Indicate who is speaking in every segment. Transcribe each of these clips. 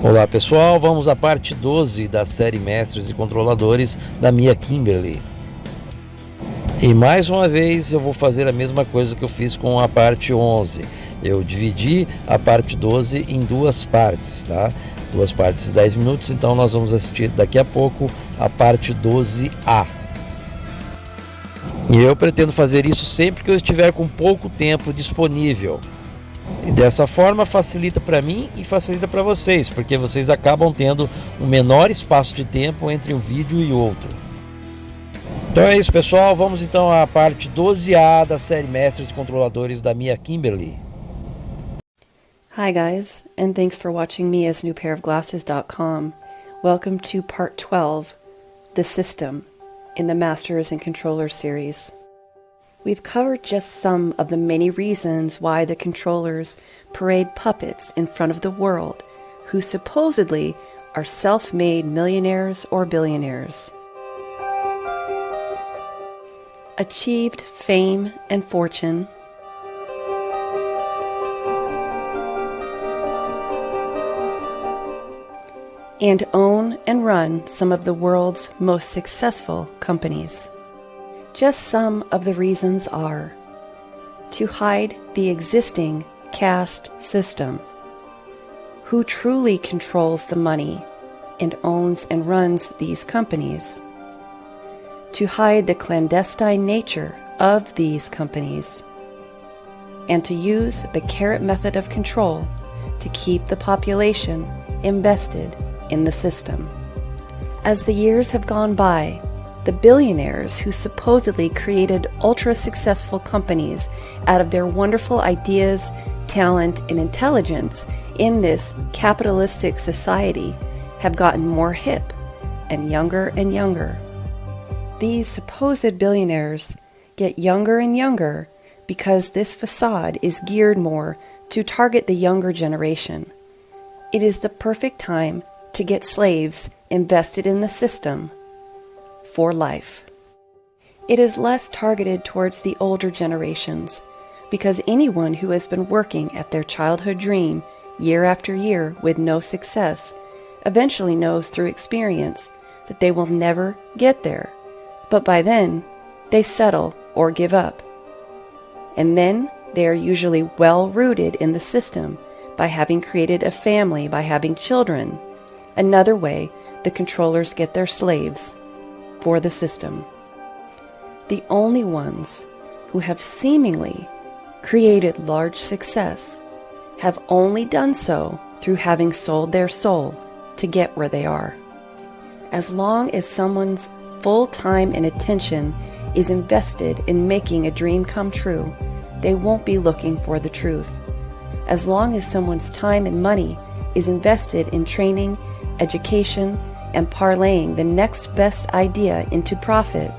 Speaker 1: Olá pessoal, vamos à parte 12 da série Mestres e Controladores da Mia Kimberly. E mais uma vez eu vou fazer a mesma coisa que eu fiz com a parte 11. Eu dividi a parte 12 em duas partes, tá? Duas partes de 10 minutos, então nós vamos assistir daqui a pouco a parte 12A. E eu pretendo fazer isso sempre que eu estiver com pouco tempo disponível. E dessa forma facilita para mim e facilita para vocês, porque vocês acabam tendo um menor espaço de tempo entre um vídeo e outro. Então é isso, pessoal, vamos então à parte 12A da série Mestres e Controladores da Mia Kimberly.
Speaker 2: Hi guys, and thanks for watching Mia's new pair of glasses.com. Welcome to part 12, The System, in the Masters and Controllers series. We've covered just some of the many reasons why the controllers parade puppets in front of the world who supposedly are self-made millionaires or billionaires. Achieved fame and fortune, and own and run some of the world's most successful companies. Just some of the reasons are to hide the existing caste system. Who truly controls the money and owns and runs these companies? To hide the clandestine nature of these companies. And to use the carrot method of control to keep the population invested in the system. As the years have gone by, the billionaires who supposedly created ultra-successful companies out of their wonderful ideas, talent, and intelligence in this capitalistic society have gotten more hip and younger. These supposed billionaires get younger and younger because this facade is geared more to target the younger generation. It is the perfect time to get slaves invested in the system for life. It is less targeted towards the older generations because anyone who has been working at their childhood dream year after year with no success eventually knows through experience that they will never get there, but by then they settle or give up. And then they are usually well rooted in the system by having created a family, by having children. Another way the controllers get their slaves for the system. The only ones who have seemingly created large success have only done so through having sold their soul to get where they are. As long as someone's full time and attention is invested in making a dream come true, they won't be looking for the truth. As long as someone's time and money is invested in training, education, and parlaying the next best idea into profit,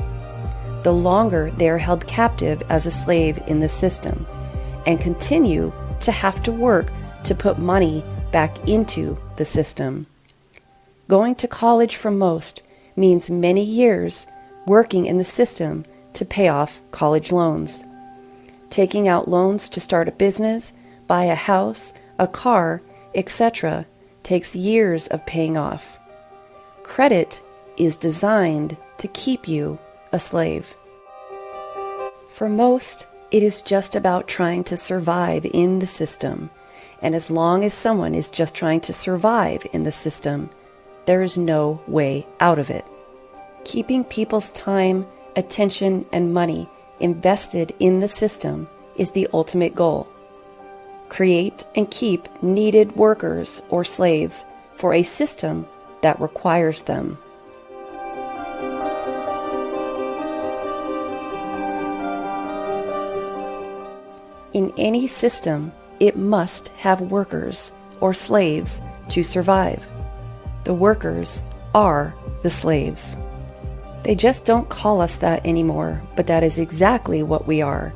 Speaker 2: the longer they are held captive as a slave in the system and continue to have to work to put money back into the system. Going to college for most means many years working in the system to pay off college loans. Taking out loans to start a business, buy a house, a car, etc. takes years of paying off. Credit is designed to keep you a slave. For most, it is just about trying to survive in the system, and as long as someone is just trying to survive in the system, there is no way out of it. Keeping people's time, attention, and money invested in the system is the ultimate goal. Create and keep needed workers or slaves for a system that requires them. In any system, it must have workers or slaves to survive. The workers are the slaves. They just don't call us that anymore, but that is exactly what we are.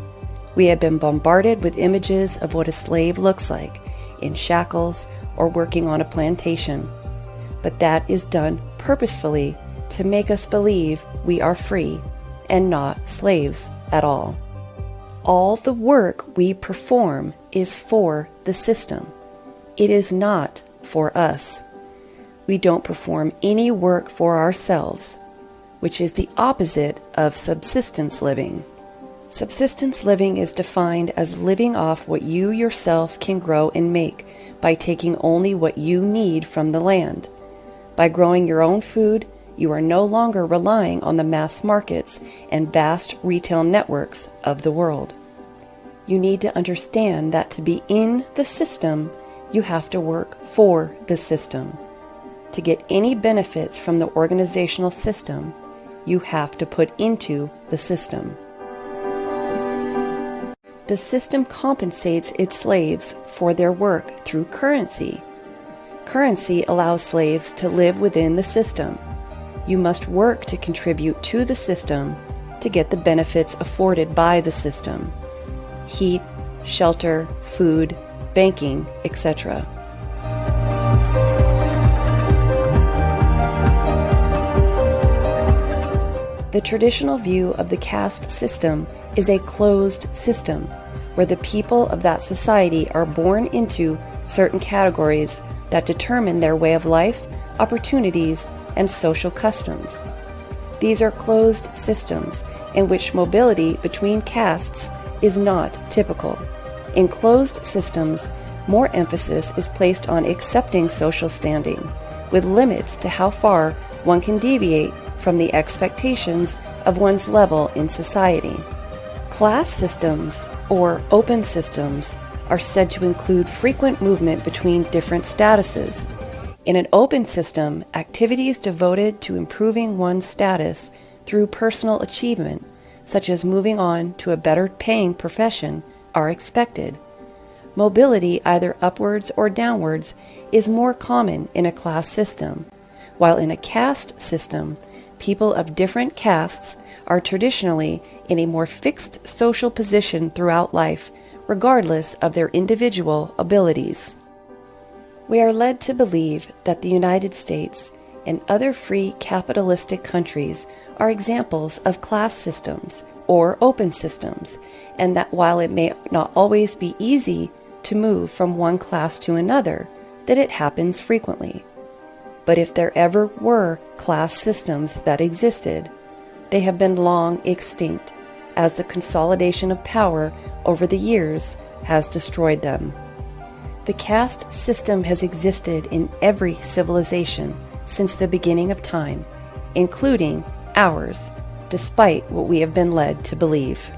Speaker 2: We have been bombarded with images of what a slave looks like, in shackles or working on a plantation. But that is done purposefully to make us believe we are free and not slaves at all. All the work we perform is for the system. It is not for us. We don't perform any work for ourselves, which is the opposite of subsistence living. Subsistence living is defined as living off what you yourself can grow and make by taking only what you need from the land. By growing your own food, you are no longer relying on the mass markets and vast retail networks of the world. You need to understand that to be in the system, you have to work for the system. To get any benefits from the organizational system, you have to put into the system. The system compensates its slaves for their work through currency. Currency allows slaves to live within the system. You must work to contribute to the system to get the benefits afforded by the system: heat, shelter, food, banking, etc. The traditional view of the caste system is a closed system where the people of that society are born into certain categories that determine their way of life, opportunities, and social customs. These are closed systems in which mobility between castes is not typical. In closed systems, more emphasis is placed on accepting social standing, with limits to how far one can deviate from the expectations of one's level in society. Class systems, or open systems, are said to include frequent movement between different statuses. In an open system, activities devoted to improving one's status through personal achievement, such as moving on to a better paying profession, are expected. Mobility, either upwards or downwards, is more common in a class system, while in a caste system, people of different castes are traditionally in a more fixed social position throughout life, regardless of their individual abilities. We are led to believe that the United States and other free capitalistic countries are examples of class systems or open systems, and that while it may not always be easy to move from one class to another, that it happens frequently. But if there ever were class systems that existed, they have been long extinct, as the consolidation of power over the years has destroyed them. The caste system has existed in every civilization since the beginning of time, including ours, despite what we have been led to believe.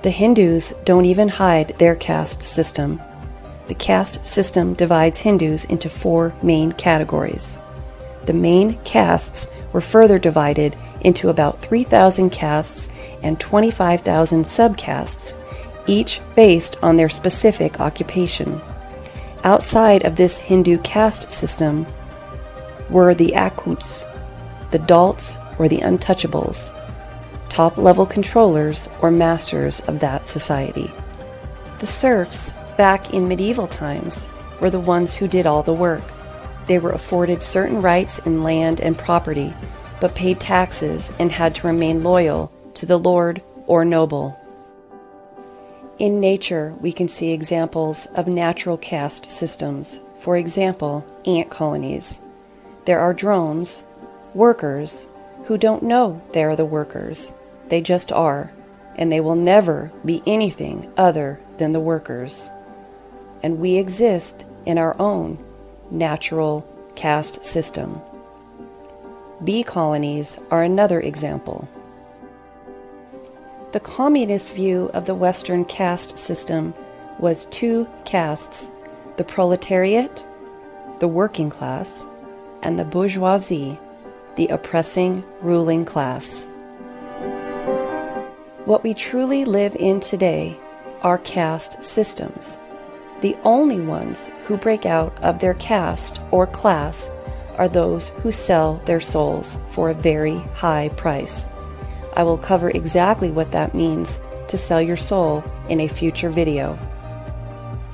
Speaker 2: The Hindus don't even hide their caste system. The caste system divides Hindus into 4 main categories. The main castes were further divided into about 3,000 castes and 25,000 subcastes, each based on their specific occupation. Outside of this Hindu caste system were the Akuts, the Dalts or the Untouchables, top-level controllers or masters of that society. The serfs, back in medieval times, were the ones who did all the work. They were afforded certain rights in land and property, but paid taxes and had to remain loyal to the lord or noble. In nature, we can see examples of natural caste systems. For example, ant colonies. There are drones, workers, who don't know they are the workers. They just are, and they will never be anything other than the workers. And we exist in our own natural caste system. Bee colonies are another example. The communist view of the Western caste system was 2 castes: the proletariat, the working class, and the bourgeoisie, the oppressing ruling class. What we truly live in today are caste systems. The only ones who break out of their caste or class are those who sell their souls for a very high price. I will cover exactly what that means to sell your soul in a future video.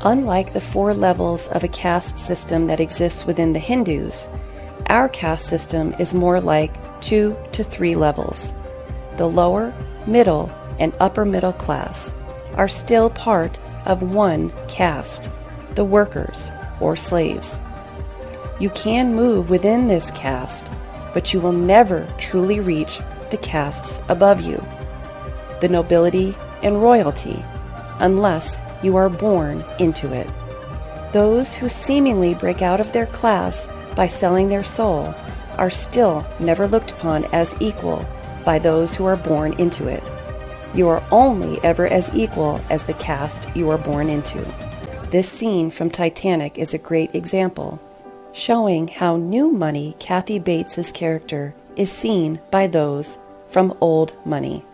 Speaker 2: Unlike the 4 levels of a caste system that exists within the Hindus, our caste system is more like 2 to 3 levels. The lower, middle, and upper middle class are still part of one caste, the workers or slaves. You can move within this caste, but you will never truly reach the castes above you, the nobility and royalty, unless you are born into it. Those who seemingly break out of their class by selling their soul are still never looked upon as equal by those who are born into it. You are only ever as equal as the caste you are born into. This scene from Titanic is a great example, showing how new money Kathy Bates's character is seen by those from old money.